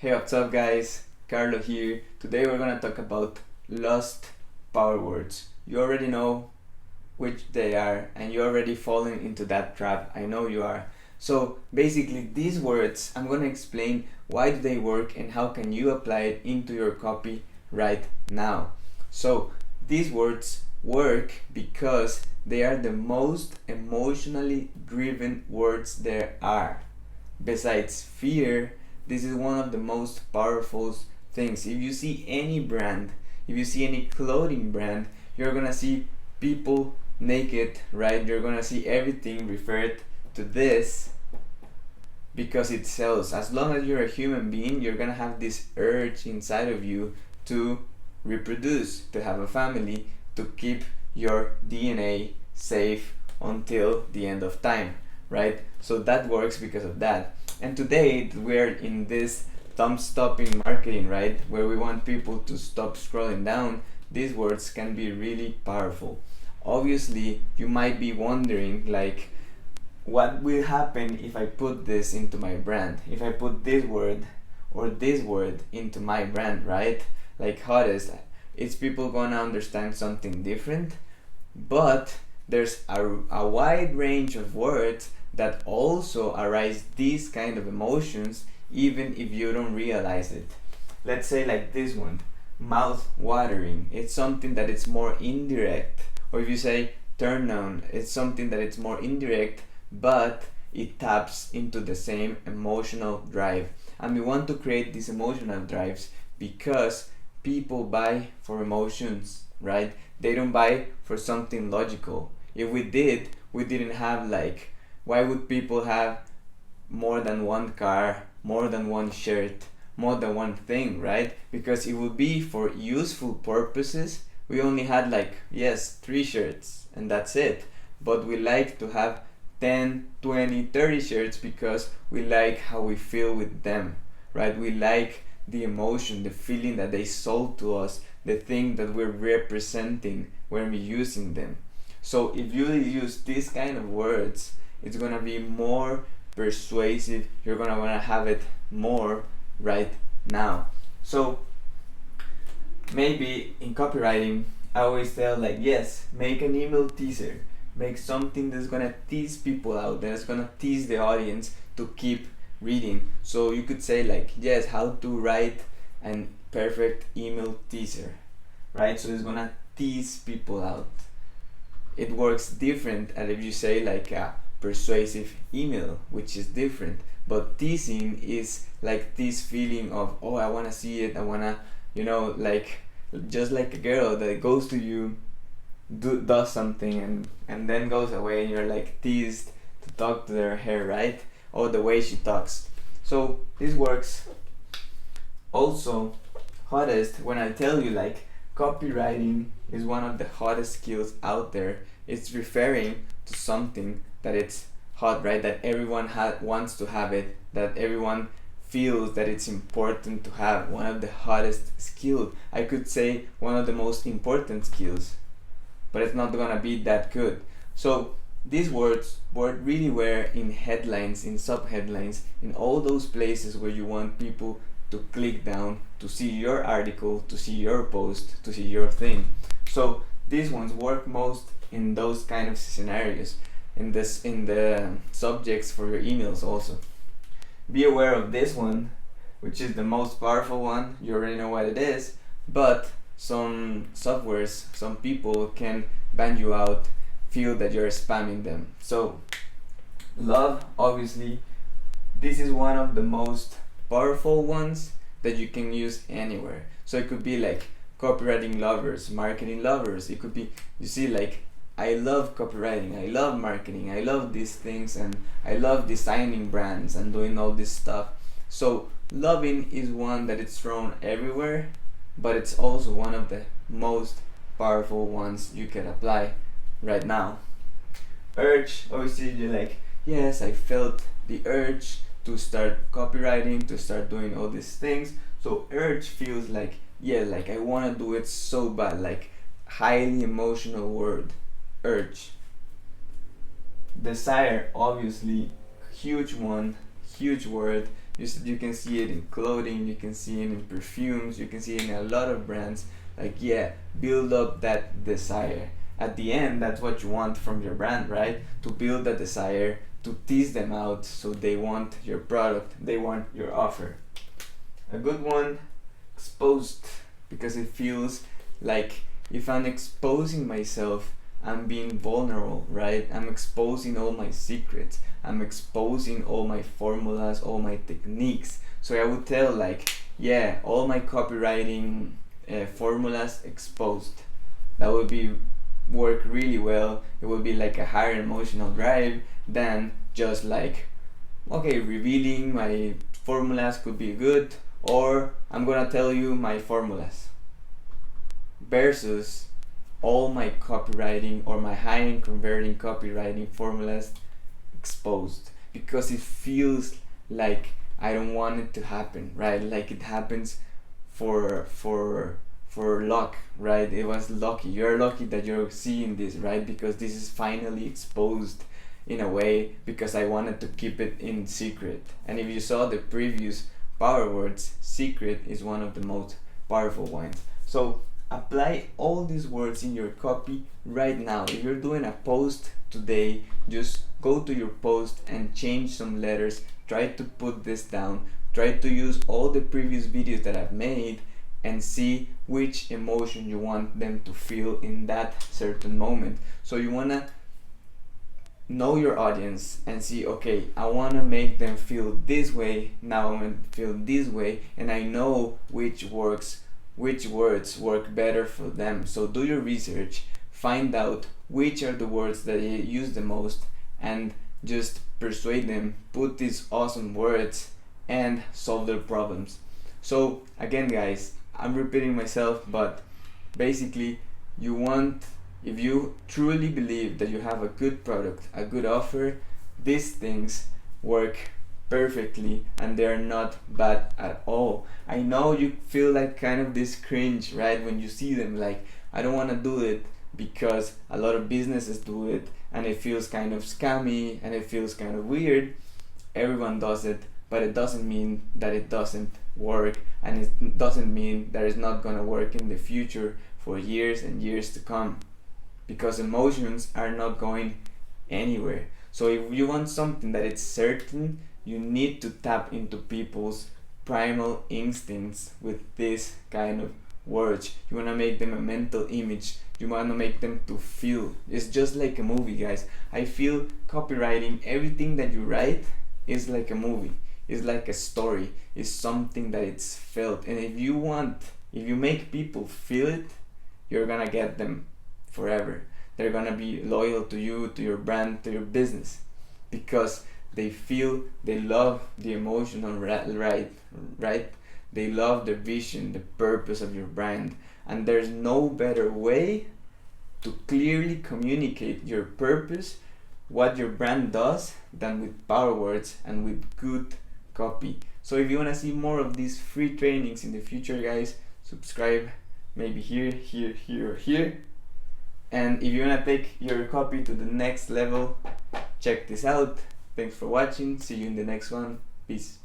Hey, what's up guys? Carlo here. Today we're gonna talk about lost power words. You already know which they are and you're already falling into that trap. I know you are. So basically these words, I'm gonna explain why do they work and how can you apply it into your copy right now. So these words work because they are the most emotionally driven words there are. Besides fear, this is one of the most powerful things. If you see any brand, if you see any clothing brand, you're gonna see people naked, right? You're gonna see everything referred to this because it sells. As long as you're a human being, you're gonna have this urge inside of you to reproduce, to have a family, to keep your DNA safe until the end of time, right? So that works because of that. And today we're in this thumb stopping marketing, right? Where we want people to stop scrolling down. These words can be really powerful. Obviously, you might be wondering like, what will happen if I put this into my brand? If I put this word or this word into my brand, right? Like hottest, is people gonna understand something different? But there's a wide range of words that also arise these kind of emotions even if you don't realize it. Let's say like this one, mouth watering. It's something that it's more indirect. Or if you say turn on, it's something that it's more indirect but it taps into the same emotional drive. And we want to create these emotional drives because people buy for emotions, right? They don't buy for something logical. If we did, we didn't have like, why would people have more than one car, more than one shirt, more than one thing, right? Because it would be for useful purposes. We only had like, yes, 3 shirts and that's it. But we like to have 10, 20, 30 shirts because we like how we feel with them, right? We like the emotion, the feeling that they sold to us, the thing that we're representing when we're using them. So if you use these kind of words, it's gonna be more persuasive. You're gonna wanna have it more right now. So maybe in copywriting, I always tell like, yes, make an email teaser. Make something that's gonna tease people out, that's gonna tease the audience to keep reading. So you could say like, yes, how to write an perfect email teaser, right? So it's gonna tease people out. It works different and if you say like a persuasive email, which is different. But teasing is like this feeling of, oh, I wanna see it, I wanna, like just like a girl that goes to you, does something and then goes away and you're like teased to talk to their hair, right? Or the way she talks. So this works. Also, hottest, when I tell you like copywriting is one of the hottest skills out there, it's referring to something that it's hot, right? That everyone wants to have it, that everyone feels that it's important to have. One of the hottest skills, I could say one of the most important skills, but it's not gonna be that good. So these words really were in headlines, in subheadlines, in all those places where you want people to click down to see your article, to see your post, to see your thing. So these ones work most in those kind of scenarios, in the subjects for your emails also. Be aware of this one, which is the most powerful one. You already know what it is, but some softwares, some people can ban you out, feel that you're spamming them. So love, obviously, this is one of the most powerful ones that you can use anywhere. So it could be like copywriting lovers, marketing lovers. It could be, you see, like, I love copywriting, I love marketing, I love these things, and I love designing brands and doing all this stuff. So loving is one that it's thrown everywhere, but it's also one of the most powerful ones you can apply right now. Urge, obviously you're like, yes, I felt the urge to start copywriting, to start doing all these things. So urge feels like, yeah, like I want to do it so bad, like highly emotional word, urge. Desire, obviously, huge one, huge word. You can see it in clothing, you can see it in perfumes, you can see it in a lot of brands. Like, yeah, build up that desire. At the end, that's what you want from your brand, right? To build that desire, to tease them out so they want your product, they want your offer. A good one, exposed, because it feels like if I'm exposing myself, I'm being vulnerable, right? I'm exposing all my secrets. I'm exposing all my formulas, all my techniques. So I would tell, like, yeah, all my copywriting formulas exposed. That would be work really well. It would be like a higher emotional drive than just like, okay, revealing my formulas could be good, or I'm gonna tell you my formulas, versus all my copywriting or my high and converting copywriting formulas exposed, because it feels like I don't want it to happen, right? Like it happens for luck, right? It was lucky. You're lucky that you're seeing this, right? Because this is finally exposed in a way, because I wanted to keep it in secret. And if you saw the previous Powerwords, secret is one of the most powerful ones. So apply all these words in your copy right now. If you're doing a post today, just go to your post and change some letters. Try to put this down. Try to use all the previous videos that I've made and see which emotion you want them to feel in that certain moment. So you wanna know your audience and see, okay, I wanna make them feel this way, now I'm gonna feel this way, and I know which words work better for them. So do your research, find out which are the words that they use the most, and just persuade them, put these awesome words and solve their problems. So again, guys, I'm repeating myself, but basically if you truly believe that you have a good product, a good offer, these things work perfectly and they're not bad at all. I know you feel like kind of this cringe, right, when you see them, like, I don't want to do it because a lot of businesses do it and it feels kind of scammy and it feels kind of weird. Everyone does it, but it doesn't mean that it doesn't work, and it doesn't mean that it's not gonna work in the future for years and years to come, because emotions are not going anywhere. So if you want something that is certain, you need to tap into people's primal instincts with this kind of words. You want to make them a mental image. You want to make them to feel. It's just like a movie, guys. I feel copywriting, everything that you write is like a movie. It's like a story. It's something that it's felt. And if you make people feel it, you're gonna get them forever. They're gonna be loyal to you, to your brand, to your business, because they love the emotional right? They love the vision, the purpose of your brand. And there's no better way to clearly communicate your purpose, what your brand does, than with Powerwords and with good copy. So if you want to see more of these free trainings in the future, guys, subscribe, maybe here, or here. And if you want to take your copy to the next level, check this out. Thanks for watching. See you in the next one. Peace.